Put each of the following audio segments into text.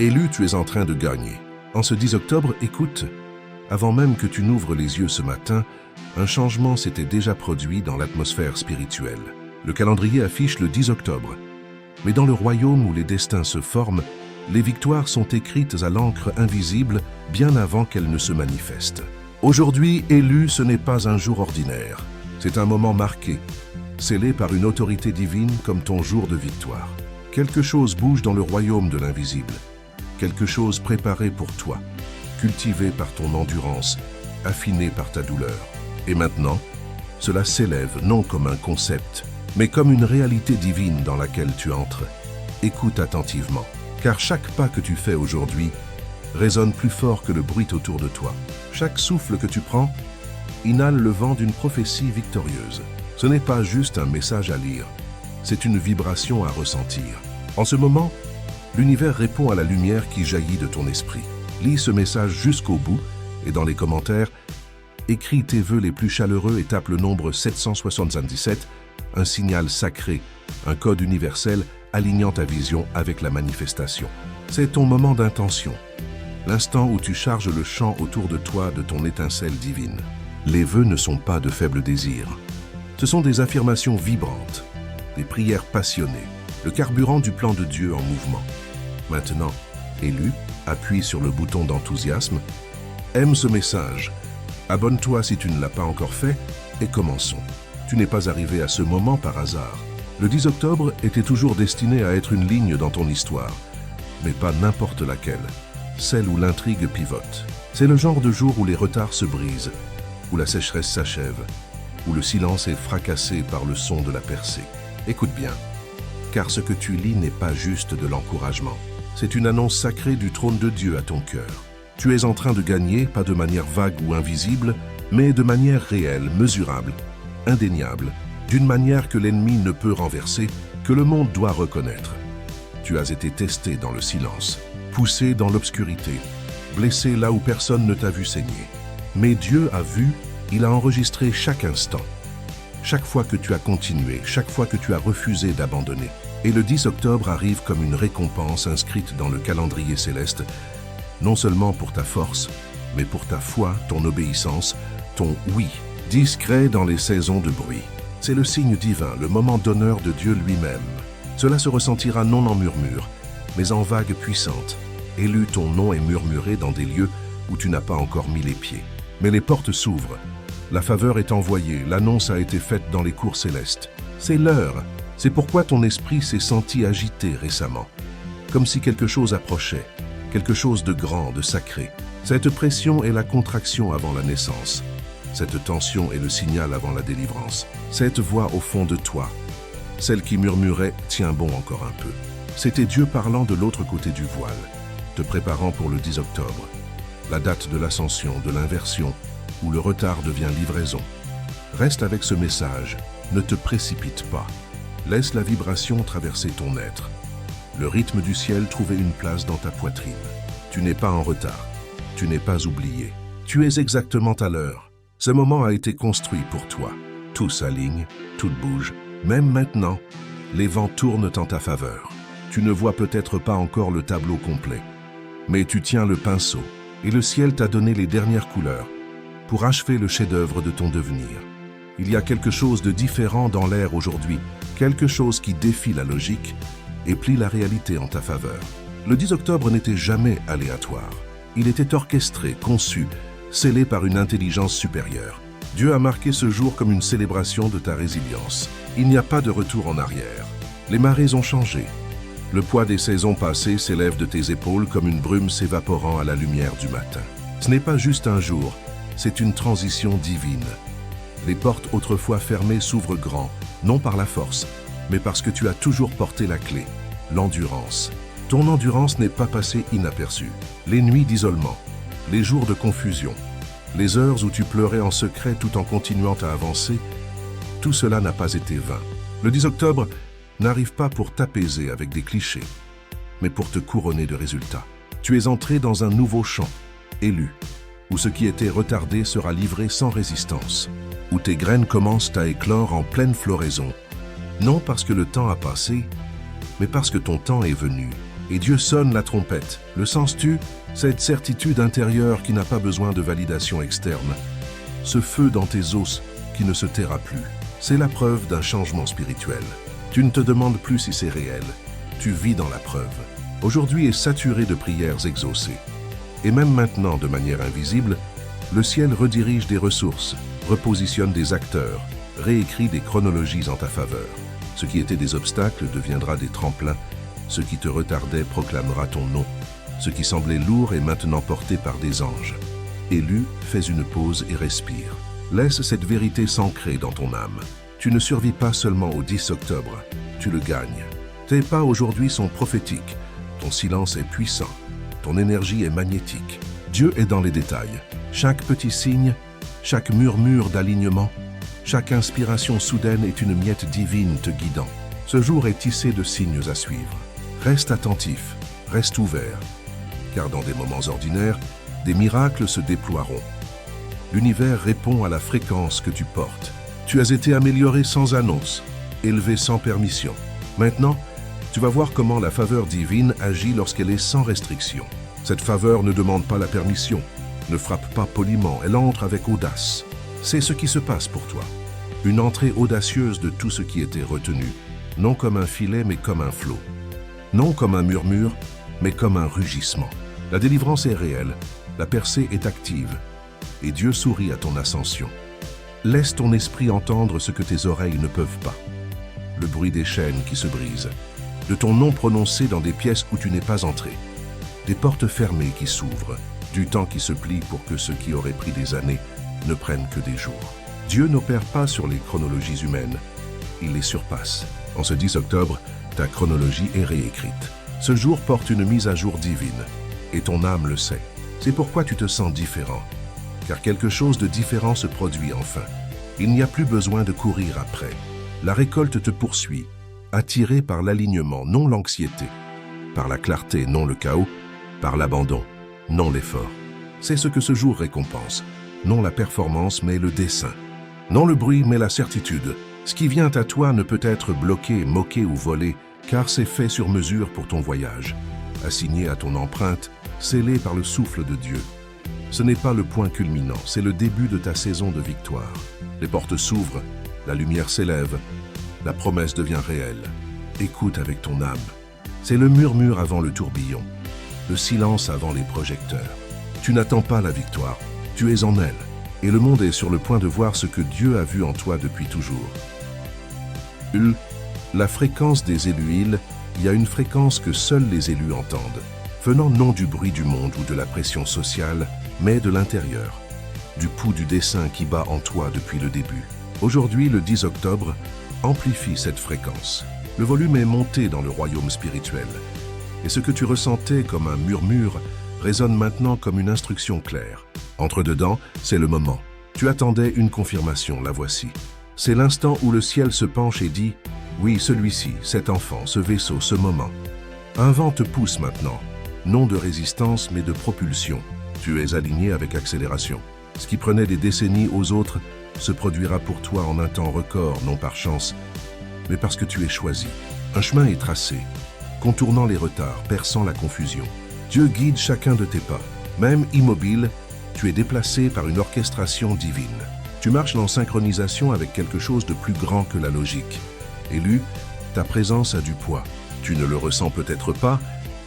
Élu, tu es en train de gagner. En ce 10 octobre, écoute, avant même que tu n'ouvres les yeux ce matin, un changement s'était déjà produit dans l'atmosphère spirituelle. Le calendrier affiche le 10 octobre. Mais dans le royaume où les destins se forment, les victoires sont écrites à l'encre invisible bien avant qu'elles ne se manifestent. Aujourd'hui, élu, ce n'est pas un jour ordinaire. C'est un moment marqué, scellé par une autorité divine comme ton jour de victoire. Quelque chose bouge dans le royaume de l'invisible. Quelque chose préparé pour toi, cultivé par ton endurance, affiné par ta douleur. Et maintenant, cela s'élève non comme un concept, mais comme une réalité divine dans laquelle tu entres. Écoute attentivement, car chaque pas que tu fais aujourd'hui résonne plus fort que le bruit autour de toi. Chaque souffle que tu prends inhale le vent d'une prophétie victorieuse. Ce n'est pas juste un message à lire, c'est une vibration à ressentir. En ce moment, l'univers répond à la lumière qui jaillit de ton esprit. Lis ce message jusqu'au bout et dans les commentaires, écris tes vœux les plus chaleureux et tape le nombre 777, un signal sacré, un code universel alignant ta vision avec la manifestation. C'est ton moment d'intention, l'instant où tu charges le champ autour de toi de ton étincelle divine. Les vœux ne sont pas de faibles désirs. Ce sont des affirmations vibrantes, des prières passionnées, le carburant du plan de Dieu en mouvement. Maintenant, élu, appuie sur le bouton d'enthousiasme, aime ce message, abonne-toi si tu ne l'as pas encore fait et commençons. Tu n'es pas arrivé à ce moment par hasard. Le 10 octobre était toujours destiné à être une ligne dans ton histoire, mais pas n'importe laquelle, celle où l'intrigue pivote. C'est le genre de jour où les retards se brisent, où la sécheresse s'achève, où le silence est fracassé par le son de la percée. Écoute bien, car ce que tu lis n'est pas juste de l'encouragement. C'est une annonce sacrée du trône de Dieu à ton cœur. Tu es en train de gagner, pas de manière vague ou invisible, mais de manière réelle, mesurable, indéniable, d'une manière que l'ennemi ne peut renverser, que le monde doit reconnaître. Tu as été testé dans le silence, poussé dans l'obscurité, blessé là où personne ne t'a vu saigner. Mais Dieu a vu, il a enregistré chaque instant. Chaque fois que tu as continué, chaque fois que tu as refusé d'abandonner. Et le 10 octobre arrive comme une récompense inscrite dans le calendrier céleste, non seulement pour ta force, mais pour ta foi, ton obéissance, ton oui, discret dans les saisons de bruit. C'est le signe divin, le moment d'honneur de Dieu lui-même. Cela se ressentira non en murmure, mais en vagues puissantes. Élu, ton nom est murmuré dans des lieux où tu n'as pas encore mis les pieds. Mais les portes s'ouvrent. La faveur est envoyée, l'annonce a été faite dans les cours célestes. C'est l'heure. C'est pourquoi ton esprit s'est senti agité récemment, comme si quelque chose approchait, quelque chose de grand, de sacré. Cette pression est la contraction avant la naissance. Cette tension est le signal avant la délivrance. Cette voix au fond de toi, celle qui murmurait « Tiens bon encore un peu ». C'était Dieu parlant de l'autre côté du voile, te préparant pour le 10 octobre, la date de l'ascension, de l'inversion, où le retard devient livraison. Reste avec ce message, ne te précipite pas. Laisse la vibration traverser ton être. Le rythme du ciel trouver une place dans ta poitrine. Tu n'es pas en retard. Tu n'es pas oublié. Tu es exactement à l'heure. Ce moment a été construit pour toi. Tout s'aligne, tout bouge. Même maintenant, les vents tournent en ta faveur. Tu ne vois peut-être pas encore le tableau complet, mais tu tiens le pinceau et le ciel t'a donné les dernières couleurs pour achever le chef-d'œuvre de ton devenir. Il y a quelque chose de différent dans l'air aujourd'hui, quelque chose qui défie la logique et plie la réalité en ta faveur. Le 10 octobre n'était jamais aléatoire. Il était orchestré, conçu, scellé par une intelligence supérieure. Dieu a marqué ce jour comme une célébration de ta résilience. Il n'y a pas de retour en arrière. Les marées ont changé. Le poids des saisons passées s'élève de tes épaules comme une brume s'évaporant à la lumière du matin. Ce n'est pas juste un jour, c'est une transition divine. Les portes autrefois fermées s'ouvrent grand, non par la force, mais parce que tu as toujours porté la clé, l'endurance. Ton endurance n'est pas passée inaperçue. Les nuits d'isolement, les jours de confusion, les heures où tu pleurais en secret tout en continuant à avancer, tout cela n'a pas été vain. Le 10 octobre n'arrive pas pour t'apaiser avec des clichés, mais pour te couronner de résultats. Tu es entré dans un nouveau champ, élu, où ce qui était retardé sera livré sans résistance, où tes graines commencent à éclore en pleine floraison, non parce que le temps a passé, mais parce que ton temps est venu. Et Dieu sonne la trompette. Le sens-tu? Cette certitude intérieure qui n'a pas besoin de validation externe. Ce feu dans tes os qui ne se taira plus. C'est la preuve d'un changement spirituel. Tu ne te demandes plus si c'est réel. Tu vis dans la preuve. Aujourd'hui est saturé de prières exaucées. Et même maintenant, de manière invisible, le ciel redirige des ressources, repositionne des acteurs, réécrit des chronologies en ta faveur. Ce qui était des obstacles deviendra des tremplins. Ce qui te retardait proclamera ton nom. Ce qui semblait lourd est maintenant porté par des anges. Élu, fais une pause et respire. Laisse cette vérité s'ancrer dans ton âme. Tu ne survis pas seulement au 10 octobre, tu le gagnes. Tes pas aujourd'hui sont prophétiques. Ton silence est puissant. Ton énergie est magnétique. Dieu est dans les détails. Chaque petit signe, chaque murmure d'alignement, chaque inspiration soudaine est une miette divine te guidant. Ce jour est tissé de signes à suivre. Reste attentif, reste ouvert, car dans des moments ordinaires, des miracles se déploieront. L'univers répond à la fréquence que tu portes. Tu as été amélioré sans annonce, élevé sans permission. Maintenant, tu vas voir comment la faveur divine agit lorsqu'elle est sans restriction. Cette faveur ne demande pas la permission, ne frappe pas poliment, elle entre avec audace. C'est ce qui se passe pour toi. Une entrée audacieuse de tout ce qui était retenu, non comme un filet mais comme un flot. Non comme un murmure, mais comme un rugissement. La délivrance est réelle, la percée est active, et Dieu sourit à ton ascension. Laisse ton esprit entendre ce que tes oreilles ne peuvent pas. Le bruit des chaînes qui se brisent, de ton nom prononcé dans des pièces où tu n'es pas entré, des portes fermées qui s'ouvrent, du temps qui se plie pour que ce qui aurait pris des années ne prennent que des jours. Dieu n'opère pas sur les chronologies humaines, il les surpasse. En ce 10 octobre, ta chronologie est réécrite. Ce jour porte une mise à jour divine, et ton âme le sait. C'est pourquoi tu te sens différent, car quelque chose de différent se produit enfin. Il n'y a plus besoin de courir après. La récolte te poursuit, attiré par l'alignement, non l'anxiété, par la clarté, non le chaos, par l'abandon, non l'effort. C'est ce que ce jour récompense, non la performance mais le dessein, non le bruit mais la certitude. Ce qui vient à toi ne peut être bloqué, moqué ou volé, car c'est fait sur mesure pour ton voyage, assigné à ton empreinte, scellé par le souffle de Dieu. Ce n'est pas le point culminant, c'est le début de ta saison de victoire. Les portes s'ouvrent, la lumière s'élève, la promesse devient réelle. Écoute avec ton âme. C'est le murmure avant le tourbillon, le silence avant les projecteurs. Tu n'attends pas la victoire, tu es en elle, et le monde est sur le point de voir ce que Dieu a vu en toi depuis toujours. La fréquence des élus, il y a une fréquence que seuls les élus entendent, venant non du bruit du monde ou de la pression sociale, mais de l'intérieur, du pouls du dessein qui bat en toi depuis le début. Aujourd'hui, le 10 octobre, amplifie cette fréquence. Le volume est monté dans le royaume spirituel, et ce que tu ressentais comme un murmure résonne maintenant comme une instruction claire. Entre dedans, c'est le moment. Tu attendais une confirmation, la voici. C'est l'instant où le ciel se penche et dit « Oui, celui-ci, cet enfant, ce vaisseau, ce moment. » Un vent te pousse maintenant, non de résistance mais de propulsion. Tu es aligné avec accélération. Ce qui prenait des décennies aux autres se produira pour toi en un temps record, non par chance, mais parce que tu es choisi. Un chemin est tracé, contournant les retards, perçant la confusion. Dieu guide chacun de tes pas. Même immobile, tu es déplacé par une orchestration divine. Tu marches en synchronisation avec quelque chose de plus grand que la logique. Élu, ta présence a du poids. Tu ne le ressens peut-être pas,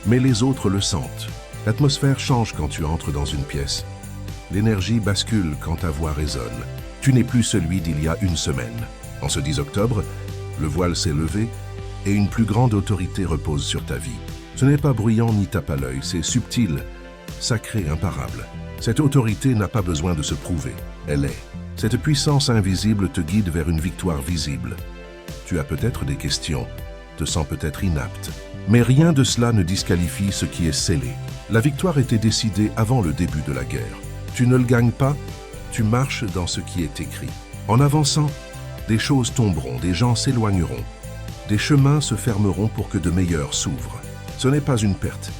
mais les autres le sentent. L'atmosphère change quand tu entres dans une pièce. L'énergie bascule quand ta voix résonne. Tu n'es plus celui d'il y a une semaine. En ce 10 octobre, le voile s'est levé et une plus grande autorité repose sur ta vie. Ce n'est pas bruyant ni tape à l'œil, c'est subtil, sacré, imparable. Cette autorité n'a pas besoin de se prouver, elle est. Cette puissance invisible te guide vers une victoire visible. Tu as peut-être des questions, te sens peut-être inapte, mais rien de cela ne disqualifie ce qui est scellé. La victoire était décidée avant le début de la guerre. Tu ne le gagnes pas, tu marches dans ce qui est écrit. En avançant, des choses tomberont, des gens s'éloigneront, des chemins se fermeront pour que de meilleurs s'ouvrent. Ce n'est pas une perte,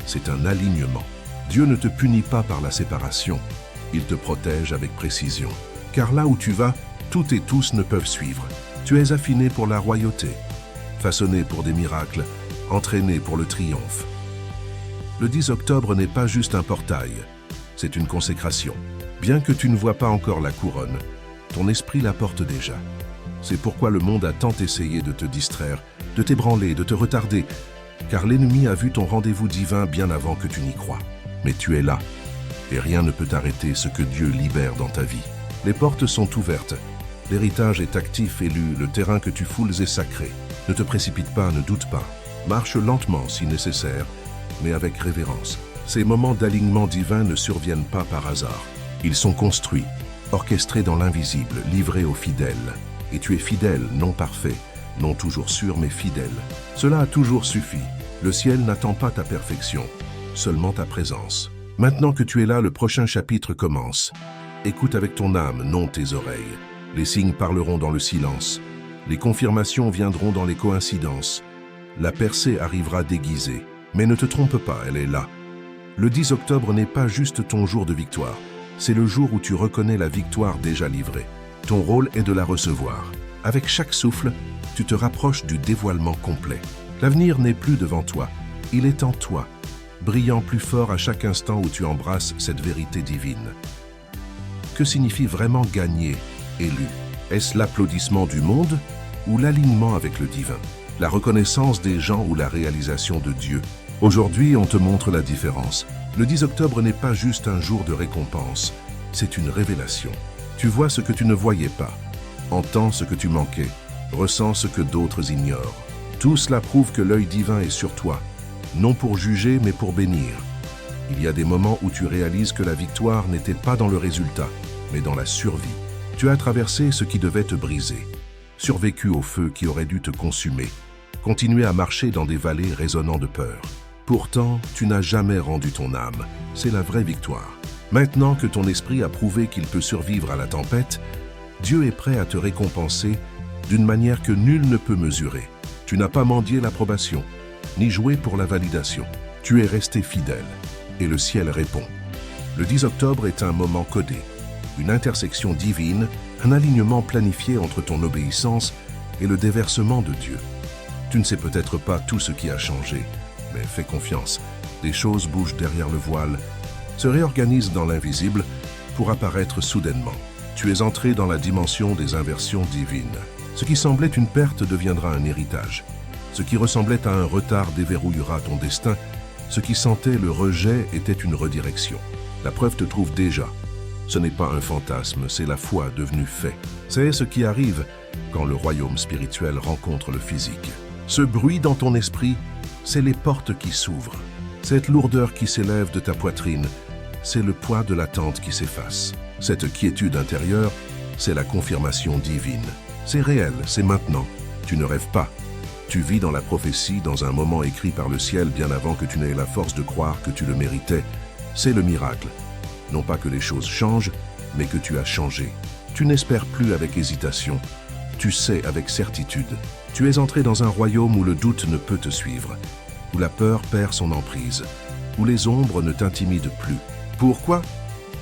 c'est un alignement. Dieu ne te punit pas par la séparation, il te protège avec précision. Car là où tu vas, toutes et tous ne peuvent suivre. Tu es affiné pour la royauté, façonné pour des miracles, entraîné pour le triomphe. Le 10 octobre n'est pas juste un portail, c'est une consécration. Bien que tu ne vois pas encore la couronne, ton esprit la porte déjà. C'est pourquoi le monde a tant essayé de te distraire, de t'ébranler, de te retarder, car l'ennemi a vu ton rendez-vous divin bien avant que tu n'y crois. Mais tu es là, et rien ne peut arrêter ce que Dieu libère dans ta vie. Les portes sont ouvertes, l'héritage est actif, élu, le terrain que tu foules est sacré. Ne te précipite pas, ne doute pas. Marche lentement si nécessaire, mais avec révérence. Ces moments d'alignement divin ne surviennent pas par hasard. Ils sont construits, orchestrés dans l'invisible, livrés aux fidèles. Et tu es fidèle, non parfait, non toujours sûr, mais fidèle. Cela a toujours suffi. Le ciel n'attend pas ta perfection, seulement ta présence. Maintenant que tu es là, le prochain chapitre commence. Écoute avec ton âme, non tes oreilles. Les signes parleront dans le silence. Les confirmations viendront dans les coïncidences. La percée arrivera déguisée. Mais ne te trompe pas, elle est là. Le 10 octobre n'est pas juste ton jour de victoire. C'est le jour où tu reconnais la victoire déjà livrée. Ton rôle est de la recevoir. Avec chaque souffle, tu te rapproches du dévoilement complet. L'avenir n'est plus devant toi, il est en toi, brillant plus fort à chaque instant où tu embrasses cette vérité divine. Que signifie vraiment gagner, élu? Est-ce l'applaudissement du monde ou l'alignement avec le divin? La reconnaissance des gens ou la réalisation de Dieu? Aujourd'hui, on te montre la différence. Le 10 octobre n'est pas juste un jour de récompense, c'est une révélation. Tu vois ce que tu ne voyais pas, entends ce que tu manquais, ressens ce que d'autres ignorent. Tout cela prouve que l'œil divin est sur toi, non pour juger mais pour bénir. Il y a des moments où tu réalises que la victoire n'était pas dans le résultat, mais dans la survie. Tu as traversé ce qui devait te briser, survécu au feu qui aurait dû te consumer, continué à marcher dans des vallées résonnant de peur. Pourtant, tu n'as jamais rendu ton âme, c'est la vraie victoire. Maintenant que ton esprit a prouvé qu'il peut survivre à la tempête, Dieu est prêt à te récompenser d'une manière que nul ne peut mesurer. Tu n'as pas mendié l'approbation, ni joué pour la validation. Tu es resté fidèle, et le ciel répond. Le 10 octobre est un moment codé, une intersection divine, un alignement planifié entre ton obéissance et le déversement de Dieu. Tu ne sais peut-être pas tout ce qui a changé, mais fais confiance, des choses bougent derrière le voile, se réorganisent dans l'invisible pour apparaître soudainement. Tu es entré dans la dimension des inversions divines. Ce qui semblait une perte deviendra un héritage. Ce qui ressemblait à un retard déverrouillera ton destin. Ce qui sentait le rejet était une redirection. La preuve te trouve déjà. Ce n'est pas un fantasme, c'est la foi devenue fait. C'est ce qui arrive quand le royaume spirituel rencontre le physique. Ce bruit dans ton esprit, c'est les portes qui s'ouvrent. Cette lourdeur qui s'élève de ta poitrine, c'est le poids de l'attente qui s'efface. Cette quiétude intérieure, c'est la confirmation divine. C'est réel, c'est maintenant. Tu ne rêves pas. Tu vis dans la prophétie, dans un moment écrit par le ciel bien avant que tu n'aies la force de croire que tu le méritais. C'est le miracle. Non pas que les choses changent, mais que tu as changé. Tu n'espères plus avec hésitation. Tu sais avec certitude. Tu es entré dans un royaume où le doute ne peut te suivre, où la peur perd son emprise, où les ombres ne t'intimident plus. Pourquoi?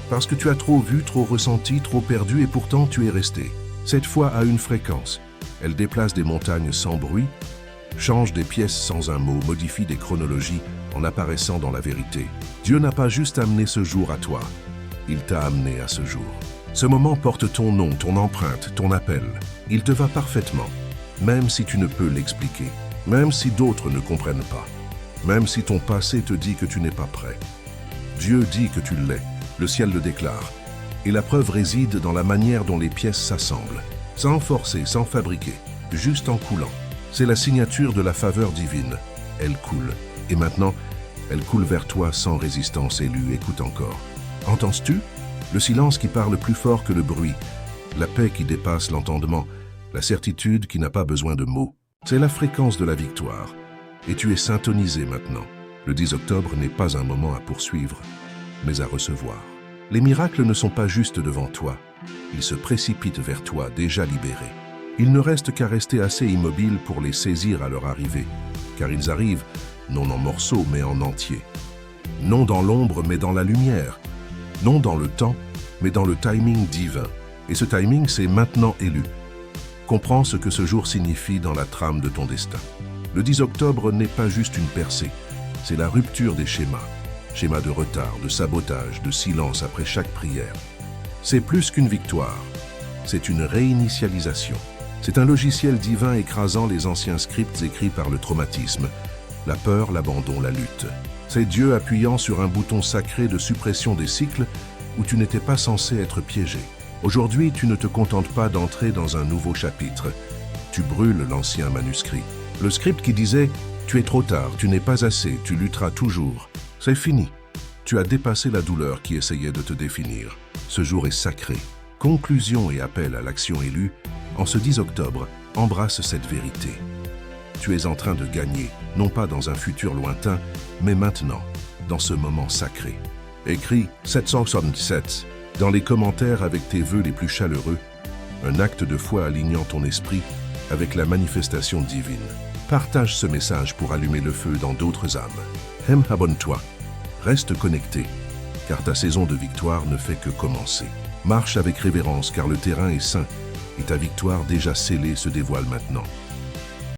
Parce que tu as trop vu, trop ressenti, trop perdu et pourtant tu es resté. Cette foi a une fréquence. Elle déplace des montagnes sans bruit, change des pièces sans un mot, modifie des chronologies en apparaissant dans la vérité. Dieu n'a pas juste amené ce jour à toi, il t'a amené à ce jour. Ce moment porte ton nom, ton empreinte, ton appel. Il te va parfaitement, même si tu ne peux l'expliquer, même si d'autres ne comprennent pas, même si ton passé te dit que tu n'es pas prêt. Dieu dit que tu l'es, le ciel le déclare, et la preuve réside dans la manière dont les pièces s'assemblent, sans forcer, sans fabriquer, juste en coulant. C'est la signature de la faveur divine. Elle coule, et maintenant, elle coule vers toi sans résistance élue. Écoute encore. Entends-tu? Le silence qui parle plus fort que le bruit, la paix qui dépasse l'entendement, la certitude qui n'a pas besoin de mots. C'est la fréquence de la victoire, et tu es syntonisé maintenant. Le 10 octobre n'est pas un moment à poursuivre, mais à recevoir. Les miracles ne sont pas juste devant toi, ils se précipitent vers toi déjà libéré. Il ne reste qu'à rester assez immobile pour les saisir à leur arrivée, car ils arrivent non en morceaux mais en entier. Non dans l'ombre mais dans la lumière. Non dans le temps mais dans le timing divin. Et ce timing, c'est maintenant élu. Comprends ce que ce jour signifie dans la trame de ton destin. Le 10 octobre n'est pas juste une percée, c'est la rupture des schémas. Schémas de retard, de sabotage, de silence après chaque prière. C'est plus qu'une victoire, c'est une réinitialisation. C'est un logiciel divin écrasant les anciens scripts écrits par le traumatisme, la peur, l'abandon, la lutte. C'est Dieu appuyant sur un bouton sacré de suppression des cycles où tu n'étais pas censé être piégé. Aujourd'hui, tu ne te contentes pas d'entrer dans un nouveau chapitre. Tu brûles l'ancien manuscrit. Le script qui disait « Tu es trop tard, tu n'es pas assez, tu lutteras toujours », c'est fini. Tu as dépassé la douleur qui essayait de te définir. Ce jour est sacré. Conclusion et appel à l'action élue, en ce 10 octobre, embrasse cette vérité. Tu es en train de gagner, non pas dans un futur lointain, mais maintenant, dans ce moment sacré. Écris 777 dans les commentaires avec tes vœux les plus chaleureux, un acte de foi alignant ton esprit avec la manifestation divine. Partage ce message pour allumer le feu dans d'autres âmes. Abonne-toi, reste connecté, car ta saison de victoire ne fait que commencer. Marche avec révérence car le terrain est saint et ta victoire déjà scellée se dévoile maintenant.